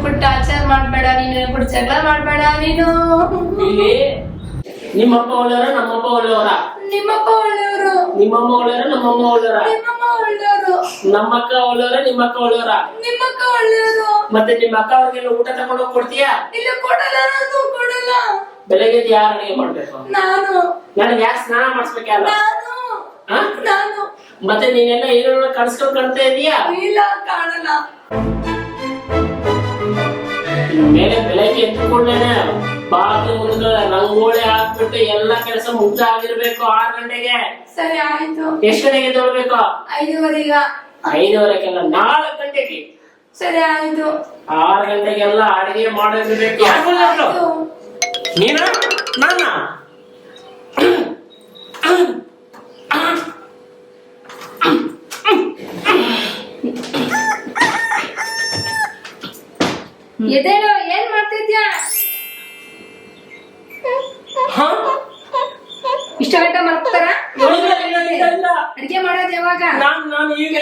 ಬಿಟ್ಟು ಆಚಾರ ಮಾಡ್ಬೇಡ ನೀನು, ಬಿಟ್ಟು ಜಗಳ ಮಾಡ್ಬೇಡ ನೀನು. ಇಲ್ಲಿ ನಿಮ್ಮಪ್ಪ ಒಳ್ಳೆಯವರ ನಮ್ಮಪ್ಪ ಒಳ್ಳೆಯವರ? ನಿಮ್ಮಪ್ಪ ಒಳ್ಳೆಯವರು. ನಿಮ್ಮಮ್ಮ ಒಳ್ಳೆಯವರ ನಮ್ಮಮ್ಮ ಒಳ್ಳೆಯವರ? ನಿಮ್ಮಮ್ಮ ಒಳ್ಳೆಯವರು. ನಮ್ಮಕ್ಕ ಒಳ್ಳೆಯವರ ನಿಮ್ಮಕ್ಕ ಒಳ್ಳೆಯವರ? ನಿಮ್ಮಕ್ಕ ಒಳ್ಳೆಯವರು. ಮತ್ತೆ ನಿಮ್ಮ ಅಕ್ಕ ಅವ್ರಿಗೆಲ್ಲ ಊಟ ತಗೊಂಡು ಹೋಗಿ ಕೊಡ್ತೀಯಾ? ಇಲ್ಲ ಕೊಡಲ್ಲ, ನಾನು ಕೊಡಲ್ಲ. ಬೆಳಗ್ಗೆ ಯಾರು ಅಡಿಗೆ ಮಾಡ್ಬೇಕು? ನಾನು. ನನಗೆ ಯಾಕೆ ಸ್ನಾನ ಮಾಡಿಸ್ಬೇಕಲ್ಲ? ನಾನು. ಮತ್ತೆ ನೀನೆಲ್ಲ ಏನೋ ಕಳ್ಸ್ಕೊಂಡ್ ಕಾಣ್ತಾ ಇದೀಯಾ? ಇಲ್ಲ ಕಾಣಲ್ಲ. ಮೇಲೆ ಬೆಳಗ್ಗೆ ಎದ್ದುಕೊಂಡೇನೆ ಬಾಗಿಲು ಮುಂದೆ ರಂಗೋಲಿ ಹಾಕ್ಬಿಟ್ಟು ಎಲ್ಲಾ ಕೆಲಸ ಮುಗ್ದ ಆಗಿರ್ಬೇಕು 6 ಗಂಟೆಗೆ. ಸರಿ ಆಯ್ತು. ಎಷ್ಟು ಗಂಟೆಗೆ ಎದ್ದೇಳ್ಬೇಕು? 5:15. 5:15ಲ್ಲ 4 ಗಂಟೆಗೆ. ಸರಿ ಆಯ್ತು. 6 ಗಂಟೆಗೆಲ್ಲ ಅಡಿಗೆ ಮಾಡಿರ್ಬೇಕು. ನೀನ ನಾನ? ಎದೇನೋ ಏನ್ ಮಾಡ್ತಿದ್ಯಾ? ಇಷ್ಟ ಗಂಟೆ ಮರ್ತಾರ? ಅಡಿಗೆ ಮಾಡೋದು ಯಾವಾಗ? ನಾನು ಈಗ